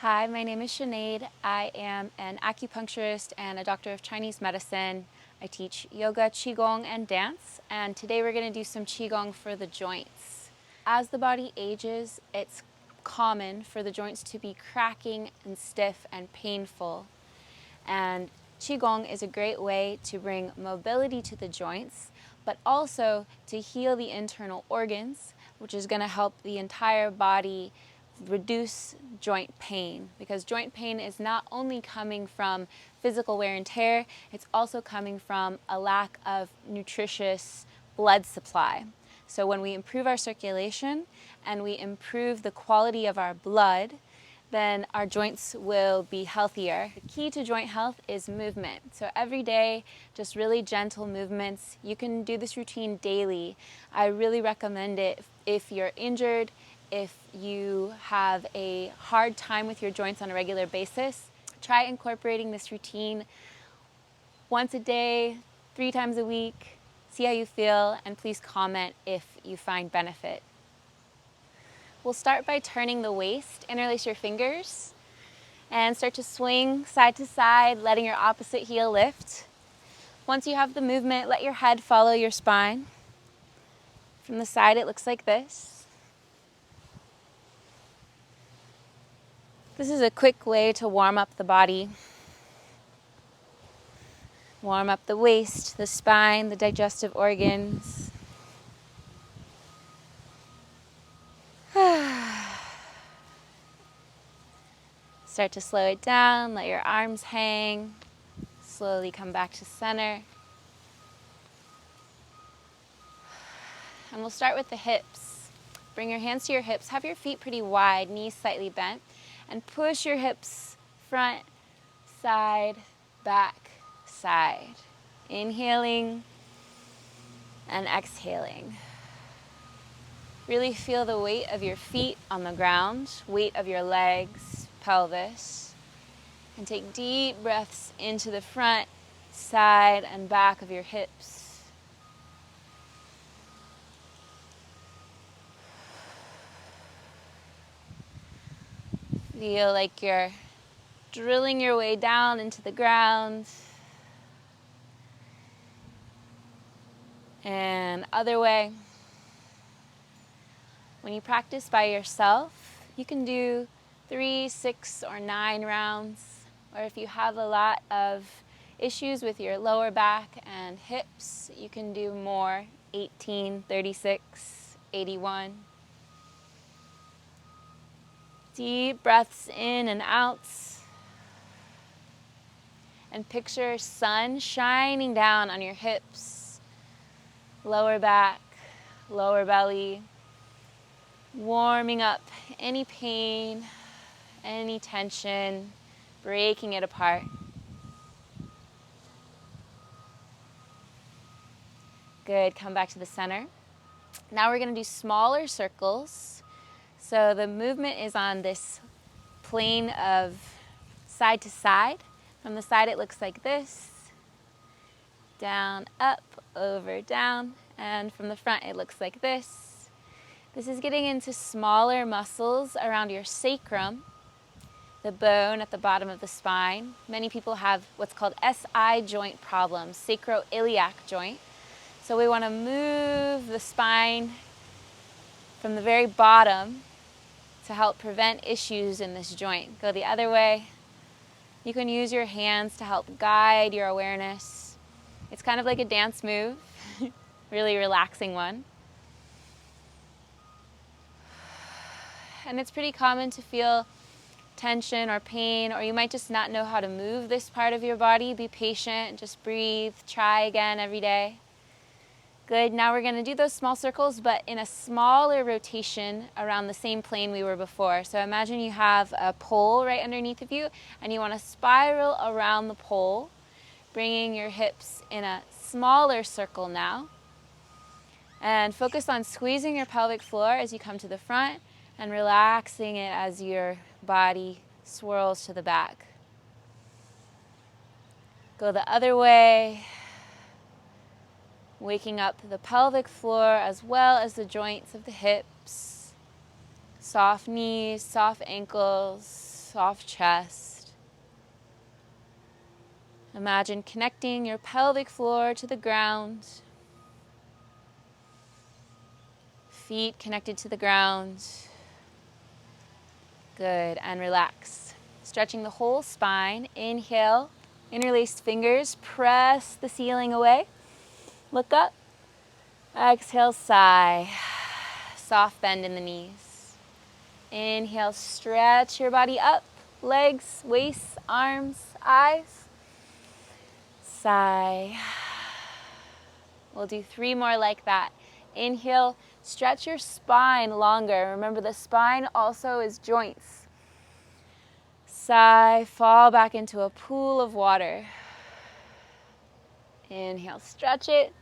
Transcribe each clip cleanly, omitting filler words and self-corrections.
Hi, my name is Sinéad. I am an acupuncturist and a doctor of Chinese medicine. I teach yoga, qigong, and dance, and today we're going to do some qigong for the joints. As the body ages, it's common for the joints to be cracking and stiff and painful. And qigong is a great way to bring mobility to the joints, but also to heal the internal organs, which is going to help the entire body reduce joint pain, because joint pain is not only coming from physical wear and tear, it's also coming from a lack of nutritious blood supply. So when we improve our circulation and we improve the quality of our blood, then our joints will be healthier. The key to joint health is movement. So every day, just really gentle movements. You can do this routine daily. I really recommend it if you're injured, if you have a hard time with your joints on a regular basis. Try incorporating this routine once a day, 3 times a week. See how you feel, and please comment if you find benefit. We'll start by turning the waist, interlace your fingers, and start to swing side to side, letting your opposite heel lift. Once you have the movement, let your head follow your spine. From the side, it looks like this. This is a quick way to warm up the body. Warm up the waist, the spine, the digestive organs. Start to slow it down, let your arms hang. Slowly come back to center. And we'll start with the hips. Bring your hands to your hips. Have your feet pretty wide, knees slightly bent. And push your hips front, side, back, side. Inhaling and exhaling. Really feel the weight of your feet on the ground, weight of your legs, pelvis. And take deep breaths into the front, side, and back of your hips. Feel like you're drilling your way down into the ground. And other way. When you practice by yourself, you can do 3, 6, or 9 rounds. Or if you have a lot of issues with your lower back and hips, you can do more, 18, 36, 81. Deep breaths in and out. And picture sun shining down on your hips, lower back, lower belly, warming up any pain, any tension, breaking it apart. Good, come back to the center. Now we're going to do smaller circles. So the movement is on this plane of side to side. From the side it looks like this. Down, up, over, down. And from the front it looks like this. This is getting into smaller muscles around your sacrum, the bone at the bottom of the spine. Many people have what's called SI joint problems, sacroiliac joint. So we want to move the spine from the very bottom to help prevent issues in this joint. Go the other way. You can use your hands to help guide your awareness. It's kind of like a dance move, really relaxing one. And it's pretty common to feel tension or pain, or you might just not know how to move this part of your body. Be patient, just breathe, try again every day. Good, now we're going to do those small circles, but in a smaller rotation around the same plane we were before. So imagine you have a pole right underneath of you, and you want to spiral around the pole, bringing your hips in a smaller circle now. And focus on squeezing your pelvic floor as you come to the front, and relaxing it as your body swirls to the back. Go the other way. Waking up the pelvic floor as well as the joints of the hips. Soft knees, soft ankles. soft chest. Imagine connecting your pelvic floor to the ground. Feet connected to the ground. Good, and relax. Stretching the whole spine. Inhale, interlaced fingers, press the ceiling away. Look up. Exhale, sigh. Soft bend in the knees. Inhale, stretch your body up. Legs, waist, arms, eyes. Sigh. We'll do 3 more like that. Inhale, stretch your spine longer. Remember, the spine also is joints. Sigh, fall back into a pool of water. Inhale, stretch it.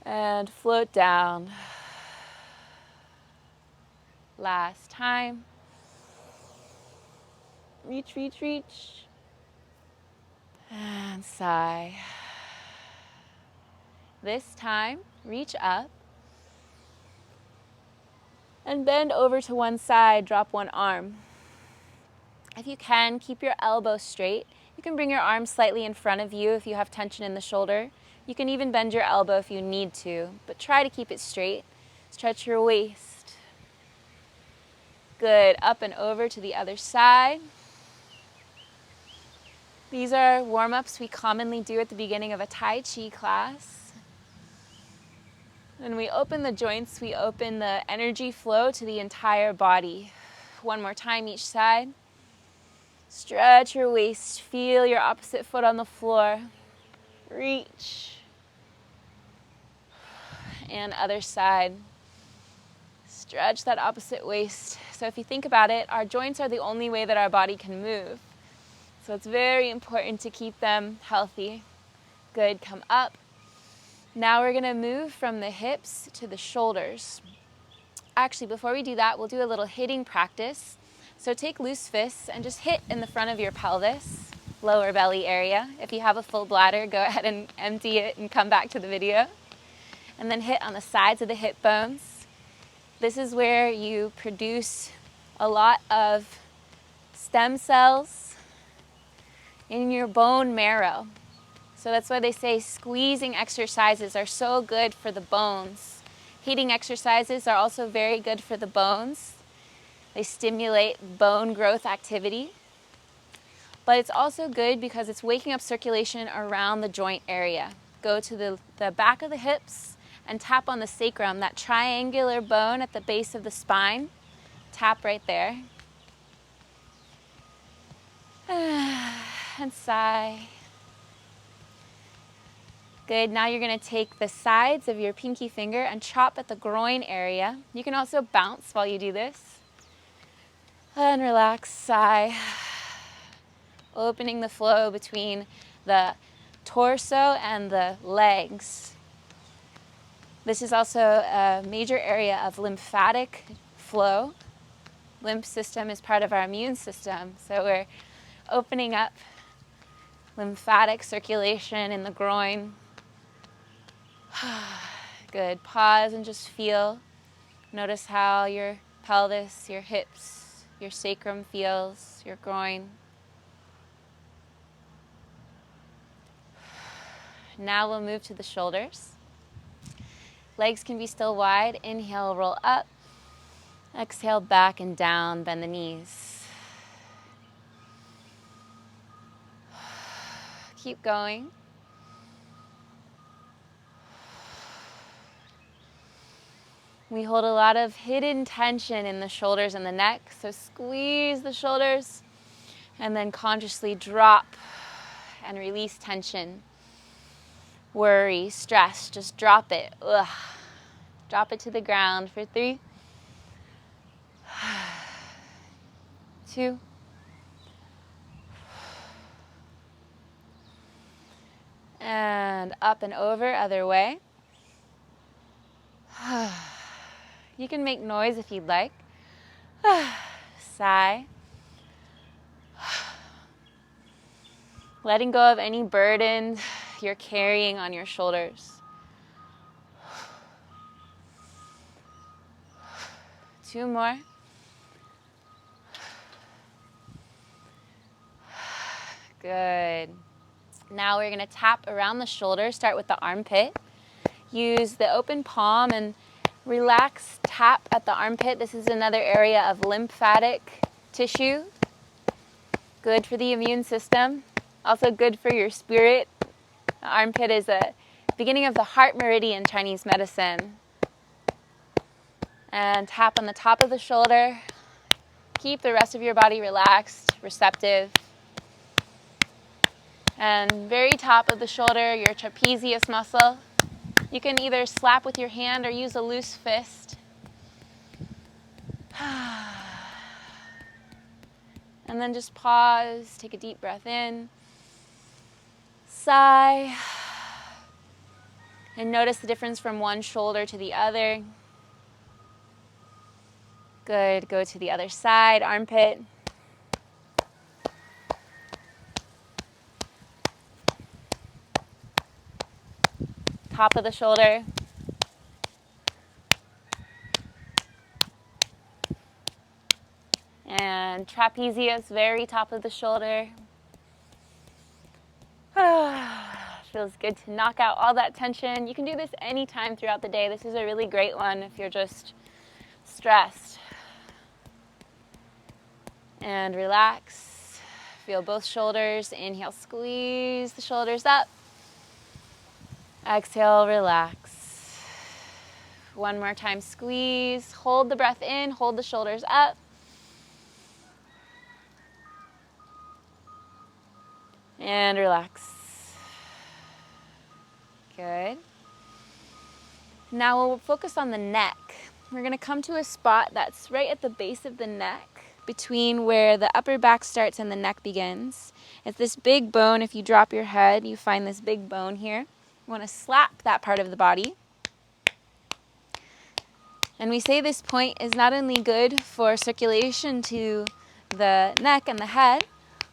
And float down. Last time. Reach, reach, reach. And sigh. This time, reach up. And bend over to one side, drop one arm. If you can, keep your elbow straight. You can bring your arm slightly in front of you if you have tension in the shoulder. You can even bend your elbow if you need to, but try to keep it straight. Stretch your waist. Good, up and over to the other side. These are warm-ups we commonly do at the beginning of a Tai Chi class. When we open the joints, we open the energy flow to the entire body. One more time each side. Stretch your waist, feel your opposite foot on the floor. Reach. And other side. Stretch that opposite waist. So if you think about it, our joints are the only way that our body can move. So it's very important to keep them healthy. Good, come up. Now we're gonna move from the hips to the shoulders. Actually, before we do that, we'll do a little hitting practice. So take loose fists and just hit in the front of your pelvis, lower belly area. If you have a full bladder, go ahead and empty it and come back to the video. And then hit on the sides of the hip bones. This is where you produce a lot of stem cells in your bone marrow. So that's why they say squeezing exercises are so good for the bones. Hitting exercises are also very good for the bones. They stimulate bone growth activity. But it's also good because it's waking up circulation around the joint area. Go to the back of the hips and tap on the sacrum, that triangular bone at the base of the spine. Tap right there. And sigh. Good, now you're gonna take the sides of your pinky finger and chop at the groin area. You can also bounce while you do this. And relax, sigh. Opening the flow between the torso and the legs. This is also a major area of lymphatic flow. Lymph system is part of our immune system, so we're opening up lymphatic circulation in the groin. Good, pause and just feel. Notice how your pelvis, your hips, your sacrum feels, your groin. Now we'll move to the shoulders. Legs can be still wide. Inhale, roll up. Exhale, back and down, bend the knees. Keep going. We hold a lot of hidden tension in the shoulders and the neck, so squeeze the shoulders and then consciously drop and release tension. Worry, stress, just drop it. Ugh. Drop it to the ground for 3, 2, and up and over, other way. You can make noise if you'd like. Sigh. Letting go of any burden you're carrying on your shoulders. 2 more. Good. Now we're going to tap around the shoulder. Start with the armpit. Use the open palm and relax, tap at the armpit. This is another area of lymphatic tissue. Good for the immune system. Also good for your spirit. The armpit is a beginning of the heart meridian in Chinese medicine. And tap on the top of the shoulder. Keep the rest of your body relaxed, receptive. And very top of the shoulder, your trapezius muscle. You can either slap with your hand or use a loose fist. And then just pause, take a deep breath in, sigh, and notice the difference from one shoulder to the other. Good, go to the other side, armpit. Top of the shoulder. And trapezius, very top of the shoulder. Feels good to knock out all that tension. You can do this anytime throughout the day. This is a really great one if you're just stressed. And relax. Feel both shoulders. Inhale, squeeze the shoulders up. Exhale, relax. One more time, squeeze. Hold the breath in, hold the shoulders up. And relax. Good. Now we'll focus on the neck. We're going to come to a spot that's right at the base of the neck, between where the upper back starts and the neck begins. It's this big bone. If you drop your head, you find this big bone here. You want to slap that part of the body. And we say this point is not only good for circulation to the neck and the head,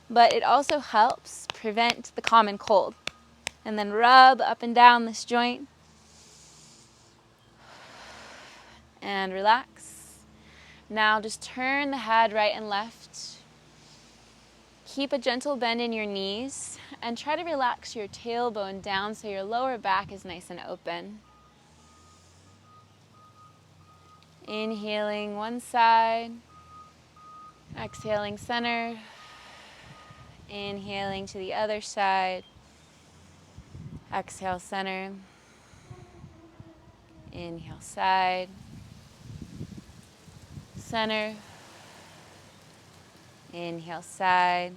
but it also helps prevent the common cold. And then rub up and down this joint. And relax. Now just turn the head right and left. Keep a gentle bend in your knees and try to relax your tailbone down so your lower back is nice and open. Inhaling one side, exhaling center, inhaling to the other side, exhale center, inhale side, center, inhale side,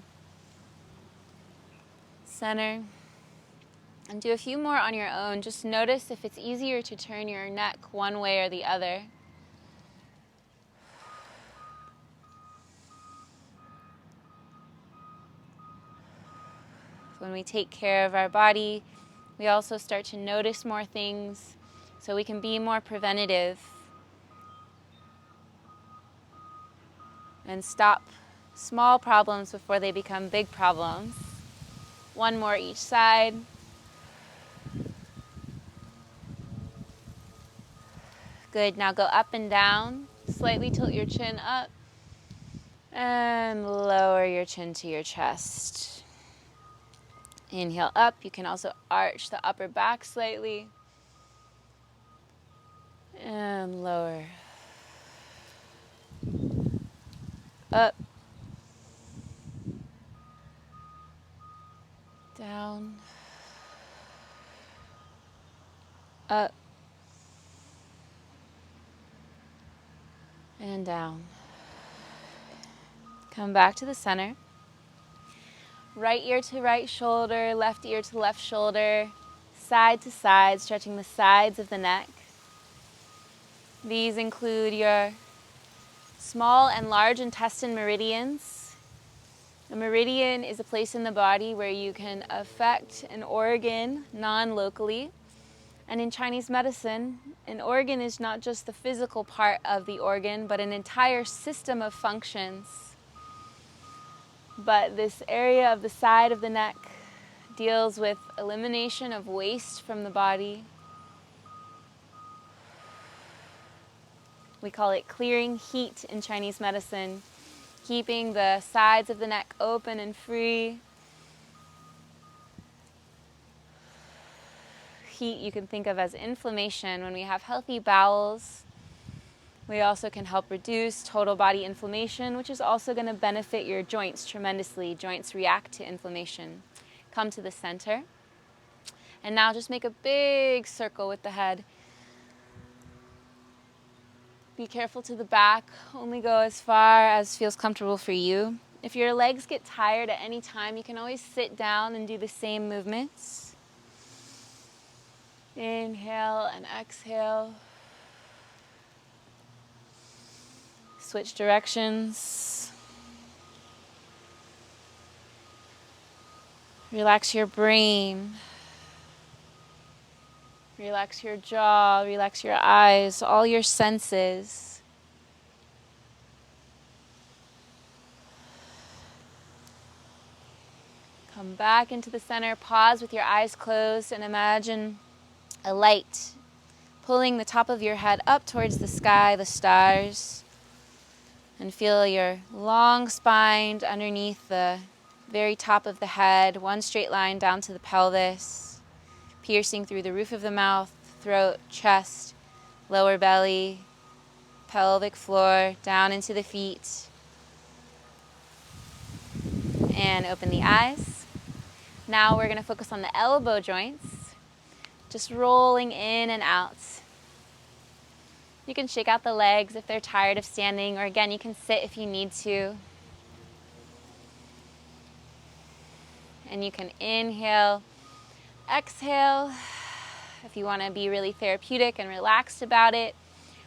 center, and do a few more on your own. Just notice if it's easier to turn your neck one way or the other. When we take care of our body, we also start to notice more things so we can be more preventative and stop small problems before they become big problems. One more each side. Good, now go up and down. Slightly tilt your chin up and lower your chin to your chest. Inhale up. You can also arch the upper back slightly. And lower. Up. Down. Up. And down. Come back to the center. Right ear to right shoulder, left ear to left shoulder, side to side, stretching the sides of the neck. These include your small and large intestine meridians. A meridian is a place in the body where you can affect an organ non-locally. And in Chinese medicine, an organ is not just the physical part of the organ, but an entire system of functions. But this area of the side of the neck deals with elimination of waste from the body. We call it clearing heat in Chinese medicine, keeping the sides of the neck open and free, heat you can think of as inflammation. When we have healthy bowels, we also can help reduce total body inflammation, which is also going to benefit your joints tremendously. Joints react to inflammation. Come to the center. And now just make a big circle with the head. Be careful to the back. Only go as far as feels comfortable for you. If your legs get tired at any time, you can always sit down and do the same movements. Inhale and exhale. Switch directions. Relax your brain. Relax your jaw, relax your eyes, all your senses. Come back into the center, pause with your eyes closed, and imagine a light pulling the top of your head up towards the sky, the stars, and feel your long spine underneath the very top of the head, one straight line down to the pelvis, piercing through the roof of the mouth, throat, chest, lower belly, pelvic floor, down into the feet. And open the eyes. Now we're going to focus on the elbow joints, just rolling in and out. You can shake out the legs if they're tired of standing, or again, you can sit if you need to. And you can inhale, exhale, if you want to be really therapeutic and relaxed about it.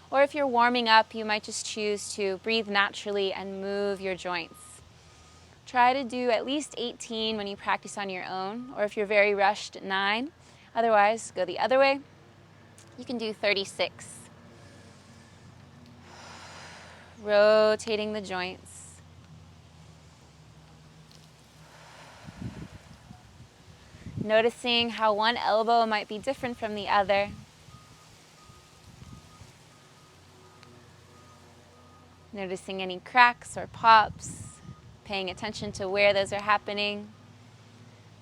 Or if you're warming up, you might just choose to breathe naturally and move your joints. Try to do at least 18 when you practice on your own, or if you're very rushed, 9. Otherwise, go the other way. You can do 36. Rotating the joints. Noticing how one elbow might be different from the other. Noticing any cracks or pops. Paying attention to where those are happening.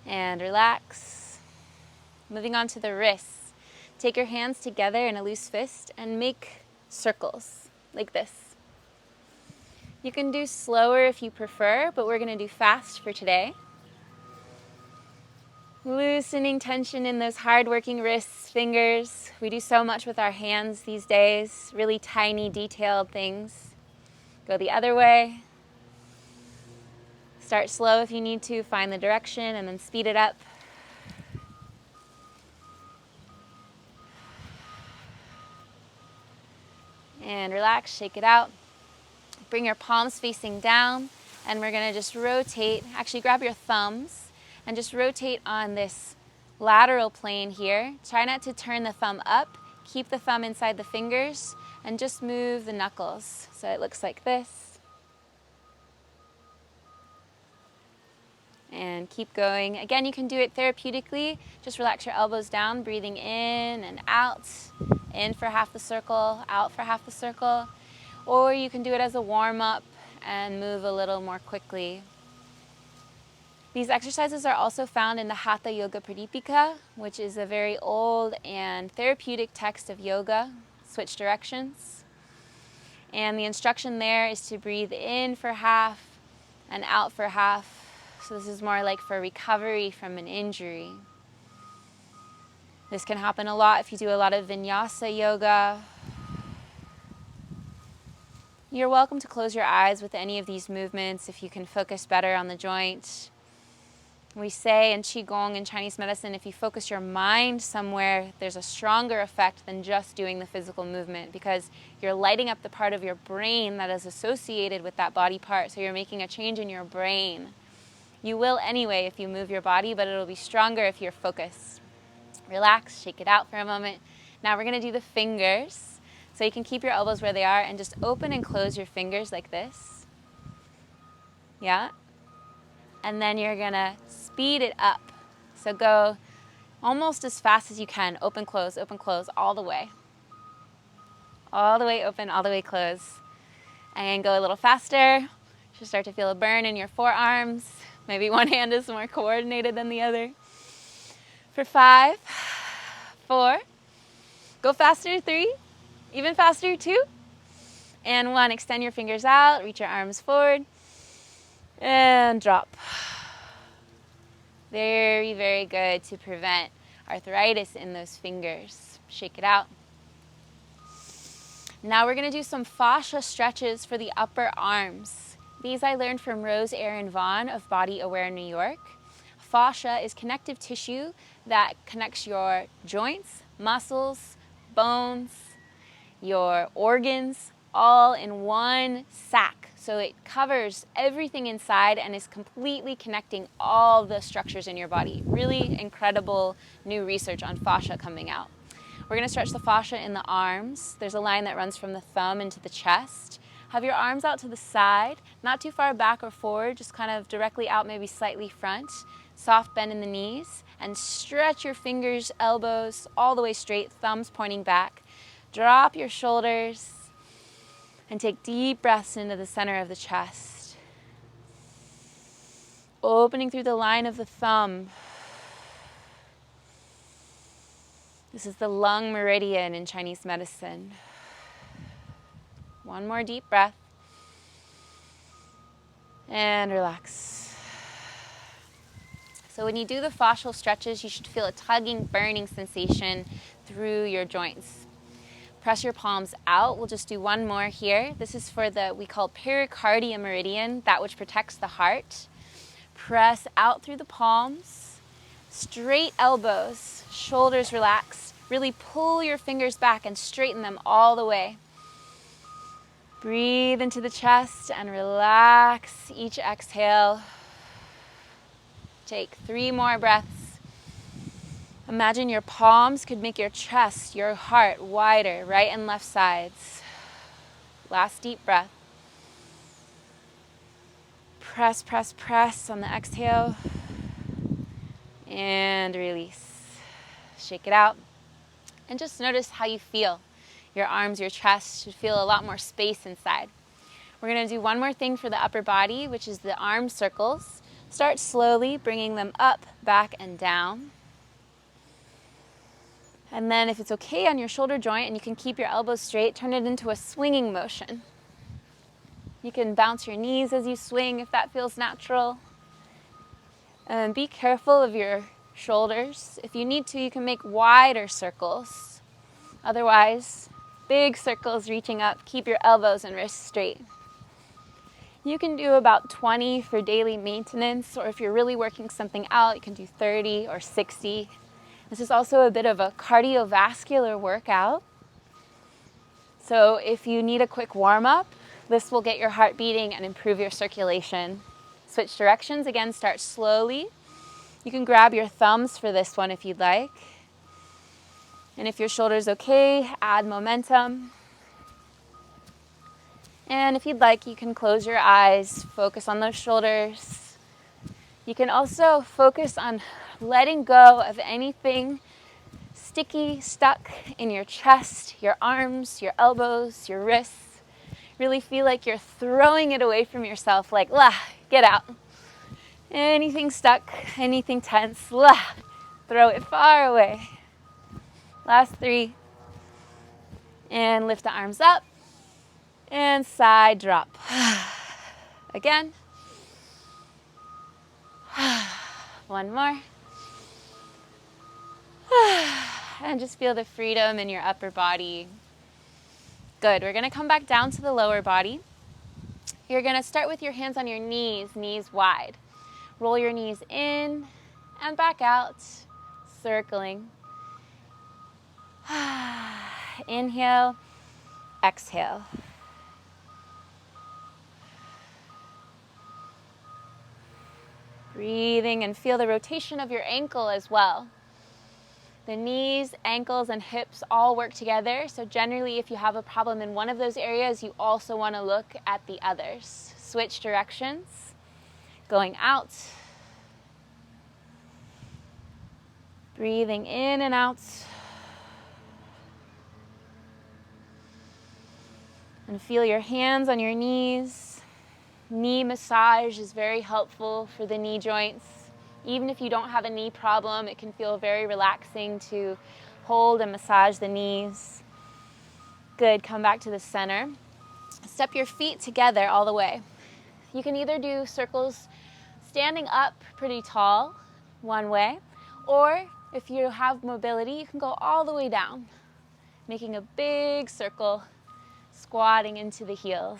And relax. Moving on to the wrists. Take your hands together in a loose fist and make circles like this. You can do slower if you prefer, but we're going to do fast for today. Loosening tension in those hard-working wrists, fingers. We do so much with our hands these days, really tiny, detailed things. Go the other way. Start slow if you need to, find the direction, and then speed it up. And relax, shake it out. Bring your palms facing down, and we're going to just rotate. Actually, grab your thumbs and just rotate on this lateral plane here. Try not to turn the thumb up. Keep the thumb inside the fingers, and just move the knuckles. So it looks like this. And keep going. Again, you can do it therapeutically. Just relax your elbows down, breathing in and out. In for half the circle, out for half the circle. Or you can do it as a warm-up and move a little more quickly. These exercises are also found in the Hatha Yoga Pradipika, which is a very old and therapeutic text of yoga. Switch directions. And the instruction there is to breathe in for half and out for half. So this is more like for recovery from an injury. This can happen a lot if you do a lot of vinyasa yoga. You're welcome to close your eyes with any of these movements if you can focus better on the joint. We say in Qigong and Chinese medicine, if you focus your mind somewhere, there's a stronger effect than just doing the physical movement, because you're lighting up the part of your brain that is associated with that body part. So you're making a change in your brain. You will anyway if you move your body, but it'll be stronger if you're focused. Relax, shake it out for a moment. Now we're going to do the fingers. So you can keep your elbows where they are and just open and close your fingers like this. Yeah? And then you're going to speed it up. So go almost as fast as you can. Open, close, all the way. All the way open, all the way close. And go a little faster. You should start to feel a burn in your forearms. Maybe one hand is more coordinated than the other. For 5, 4. Go faster, 3. Even faster, 2. And 1. Extend your fingers out, reach your arms forward, and drop. Very, very good to prevent arthritis in those fingers. Shake it out. Now we're going to do some fascia stretches for the upper arms. These I learned from Rose Erin Vaughn of Body Aware New York. Fascia is connective tissue that connects your joints, muscles, bones, your organs, all in one sack. So it covers everything inside and is completely connecting all the structures in your body. Really incredible new research on fascia coming out. We're going to stretch the fascia in the arms. There's a line that runs from the thumb into the chest. Have your arms out to the side, not too far back or forward, just kind of directly out, maybe slightly front. Soft bend in the knees, and stretch your fingers, elbows, all the way straight, thumbs pointing back. Drop your shoulders, and take deep breaths into the center of the chest. Opening through the line of the thumb. This is the lung meridian in Chinese medicine. One more deep breath. And relax. So when you do the fascial stretches, you should feel a tugging, burning sensation through your joints. Press your palms out. We'll just do one more here. This is for we call Pericardium Meridian, that which protects the heart. Press out through the palms. Straight elbows, shoulders relaxed. Really pull your fingers back and straighten them all the way. Breathe into the chest and relax each exhale. Take 3 more breaths. Imagine your palms could make your chest, your heart wider, right and left sides. Last deep breath. Press, press, press on the exhale. And release. Shake it out. And just notice how you feel. Your arms, your chest should feel a lot more space inside. We're going to do one more thing for the upper body, which is the arm circles. Start slowly, bringing them up, back, and down. And then if it's okay on your shoulder joint and you can keep your elbows straight, turn it into a swinging motion. You can bounce your knees as you swing if that feels natural. And be careful of your shoulders. If you need to, you can make wider circles. Otherwise, big circles reaching up. Keep your elbows and wrists straight. You can do about 20 for daily maintenance, or if you're really working something out, you can do 30 or 60. This is also a bit of a cardiovascular workout. So if you need a quick warm-up, this will get your heart beating and improve your circulation. Switch directions. Again, start slowly. You can grab your thumbs for this one if you'd like. And if your shoulder's okay, add momentum. And if you'd like, you can close your eyes, focus on those shoulders. You can also focus on letting go of anything sticky, stuck in your chest, your arms, your elbows, your wrists. Really feel like you're throwing it away from yourself, like, get out. Anything stuck, anything tense, throw it far away. Last 3. And lift the arms up. And side drop. Again. One more. And just feel the freedom in your upper body. Good. We're going to come back down to the lower body. You're going to start with your hands on your knees, knees wide. Roll your knees in and back out, circling. Inhale, exhale. Breathing and feel the rotation of your ankle as well. The knees, ankles, and hips all work together. So generally, if you have a problem in one of those areas, you also want to look at the others. Switch directions. Going out. Breathing in and out. And feel your hands on your knees. Knee massage is very helpful for the knee joints. Even if you don't have a knee problem, it can feel very relaxing to Hold and massage the knees. Good, come back to the center. Step your feet together all the way. You can either do circles standing up pretty tall, one way, or if you have mobility, you can go all the way down, making a big circle, squatting into the heels.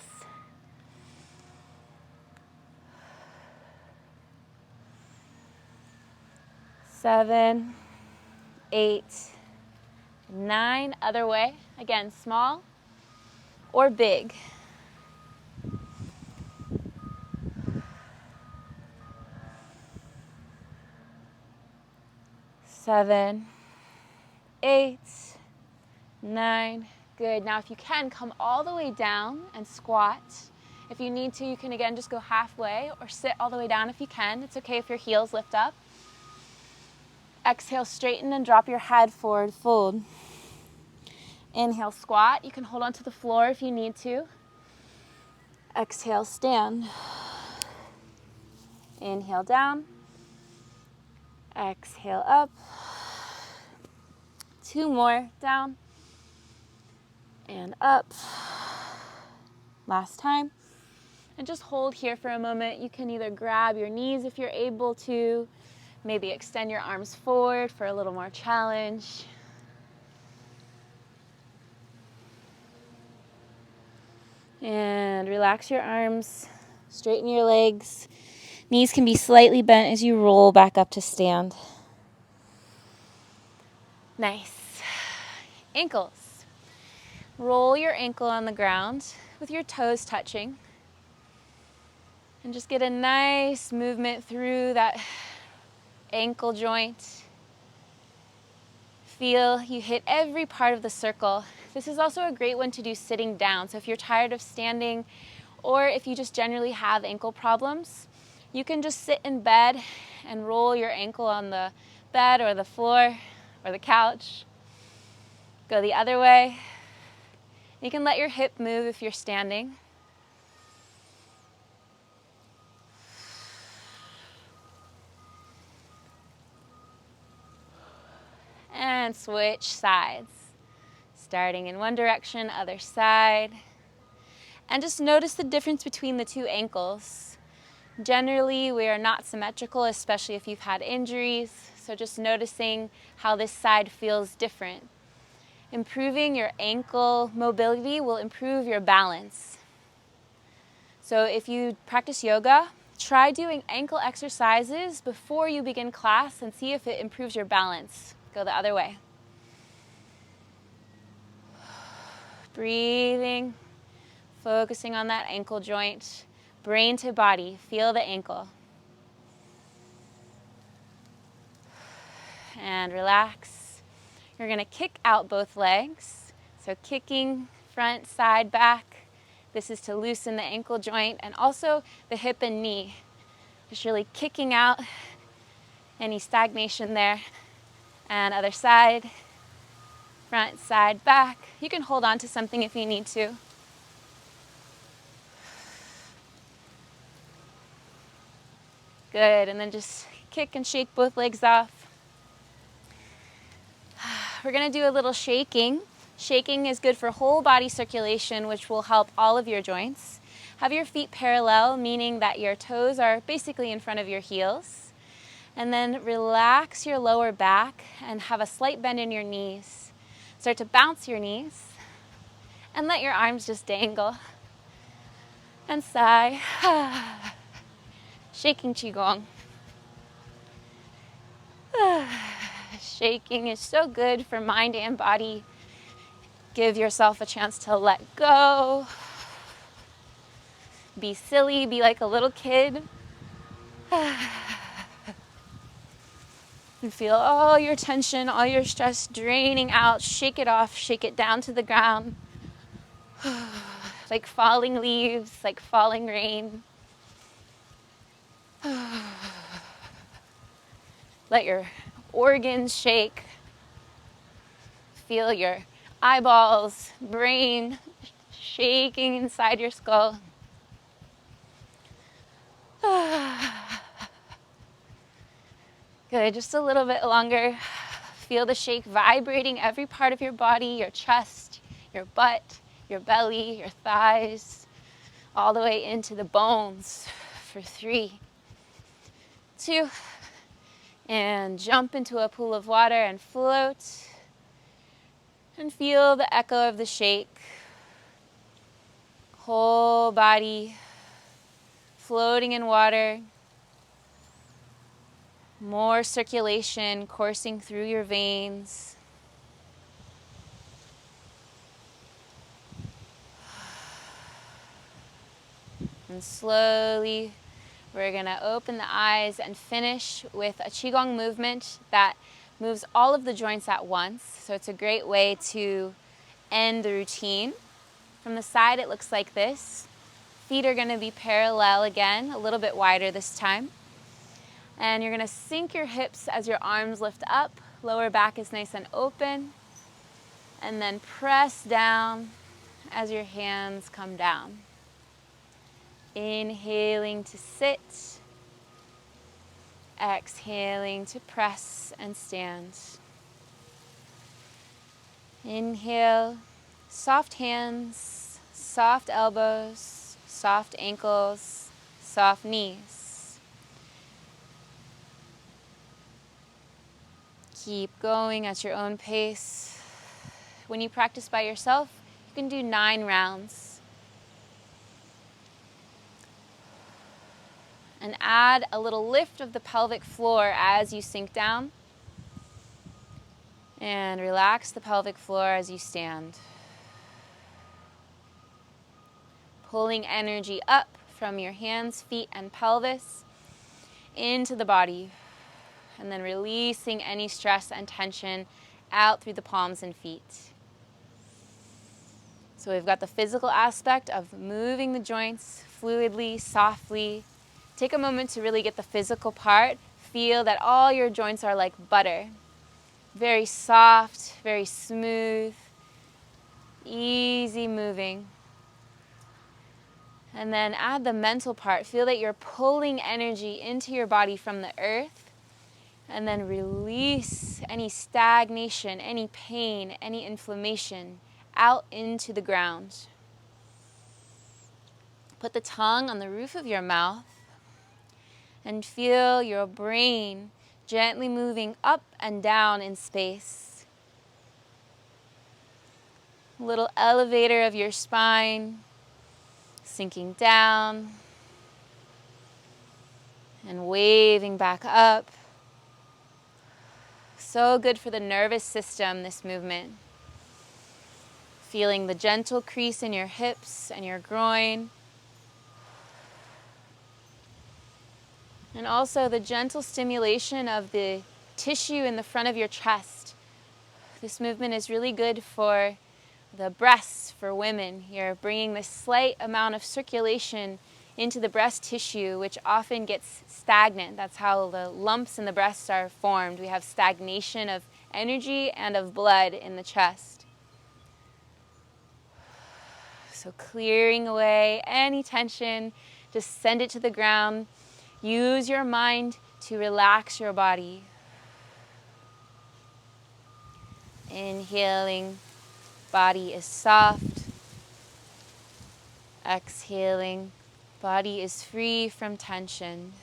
Seven, 8, 9, other way. Again, small or big. 7, 8, 9. Good. Now if you can, come all the way down and squat. If you need to, you can again just go halfway or sit all the way down if you can. It's okay if your heels lift up. Exhale, straighten and drop your head forward, fold. Inhale, squat. You can hold onto the floor if you need to. Exhale, stand. Inhale, down. Exhale, up. 2 more, down and up. Last time. And just hold here for a moment. You can either grab your knees if you're able to, maybe extend your arms forward for a little more challenge. And relax your arms, straighten your legs. Knees can be slightly bent as you roll back up to stand. Nice. Ankles. Roll your ankle on the ground with your toes touching. And just get a nice movement through that ankle joint. Feel you hit every part of the circle. This is also a great one to do sitting down. So if you're tired of standing, or if you just generally have ankle problems, you can just sit in bed and roll your ankle on the bed or the floor or the couch. Go the other way. You can let your hip move if you're standing. And switch sides. Starting in one direction, other side. And just notice the difference between the two ankles. Generally, we are not symmetrical, especially if you've had injuries. So just noticing how this side feels different. Improving your ankle mobility will improve your balance. So if you practice yoga, try doing ankle exercises before you begin class and see if it improves your balance. Go the other way. Breathing, focusing on that ankle joint. Brain to body, feel the ankle. And relax. You're going to kick out both legs. So kicking front, side, back. This is to loosen the ankle joint and also the hip and knee. Just really kicking out any stagnation there. And other side, front, side, back. You can hold on to something if you need to. Good, and then just kick and shake both legs off. We're gonna do a little shaking. Shaking is good for whole body circulation, which will help all of your joints. Have your feet parallel, meaning that your toes are basically in front of your heels. And then relax your lower back and have a slight bend in your knees. Start to bounce your knees and let your arms just dangle. And sigh. Shaking Qigong. Shaking is so good for mind and body. Give yourself a chance to let go. Be silly, be like a little kid. And feel all your tension, all your stress draining out. Shake it off, shake it down to the ground. Like falling leaves, like falling rain. Let your organs shake. Feel your eyeballs, brain shaking inside your skull. Good, just a little bit longer. Feel the shake vibrating every part of your body, your chest, your butt, your belly, your thighs, all the way into the bones for 3, 2, and jump into a pool of water and float. And feel the echo of the shake. Whole body floating in water. More circulation coursing through your veins. And slowly, we're going to open the eyes and finish with a Qigong movement that moves all of the joints at once. So it's a great way to end the routine. From the side, it looks like this. Feet are going to be parallel again, a little bit wider this time. And you're going to sink your hips as your arms lift up. Lower back is nice and open. And then press down as your hands come down. Inhaling to sit. Exhaling to press and stand. Inhale, soft hands, soft elbows, soft ankles, soft knees. Keep going at your own pace. When you practice by yourself, you can do 9 rounds. And add a little lift of the pelvic floor as you sink down. And relax the pelvic floor as you stand. Pulling energy up from your hands, feet, and pelvis into the body. And then releasing any stress and tension out through the palms and feet. So we've got the physical aspect of moving the joints fluidly, softly. Take a moment to really get the physical part. Feel that all your joints are like butter. Very soft, very smooth, easy moving. And then add the mental part. Feel that you're pulling energy into your body from the earth. And then release any stagnation, any pain, any inflammation out into the ground. Put the tongue on the roof of your mouth and feel your brain gently moving up and down in space. A little elevator of your spine, sinking down and waving back up. So good for the nervous system, this movement. Feeling the gentle crease in your hips and your groin. And also the gentle stimulation of the tissue in the front of your chest. This movement is really good for the breasts for women. You're bringing this slight amount of circulation into the breast tissue, which often gets stagnant. That's how the lumps in the breasts are formed. We have stagnation of energy and of blood in the chest. So clearing away any tension, just send it to the ground. Use your mind to relax your body. Inhaling, body is soft. Exhaling, body is free from tension.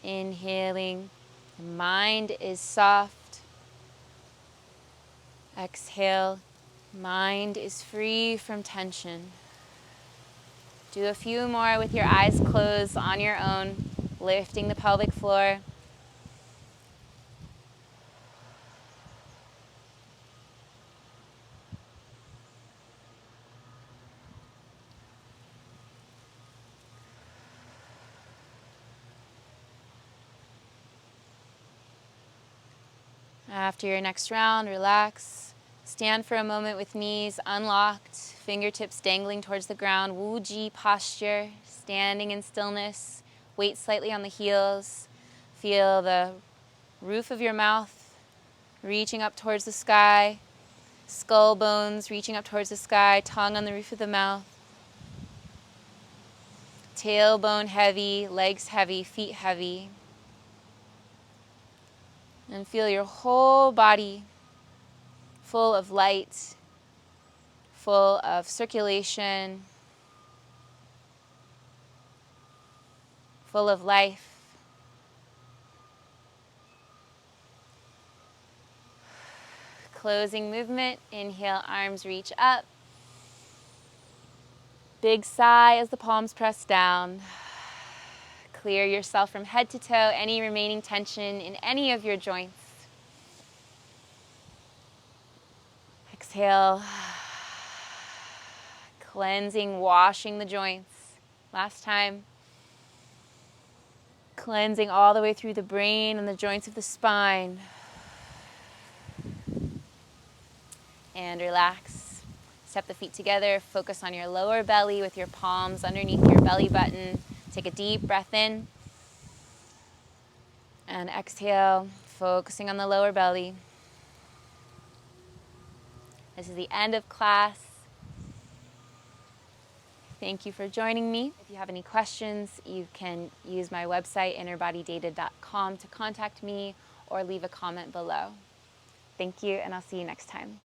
Inhaling, mind is soft. Exhale, mind is free from tension. Do a few more with your eyes closed on your own, lifting the pelvic floor. After your next round, relax. Stand for a moment with knees unlocked, fingertips dangling towards the ground. Wuji Posture, standing in stillness. Weight slightly on the heels. Feel the roof of your mouth reaching up towards the sky. Skull bones reaching up towards the sky. Tongue on the roof of the mouth. Tailbone heavy, legs heavy, feet heavy. And feel your whole body full of light, full of circulation, full of life. Closing movement. Inhale, arms reach up. Big sigh as the palms press down. Clear yourself from head to toe, any remaining tension in any of your joints. Exhale. Cleansing, washing the joints. Last time. Cleansing all the way through the brain and the joints of the spine. And relax. Step the feet together. Focus on your lower belly with your palms underneath your belly button. Take a deep breath in. And exhale, focusing on the lower belly. This is the end of class. Thank you for joining me. If you have any questions, you can use my website, innerbodydata.com, to contact me or leave a comment below. Thank you, and I'll see you next time.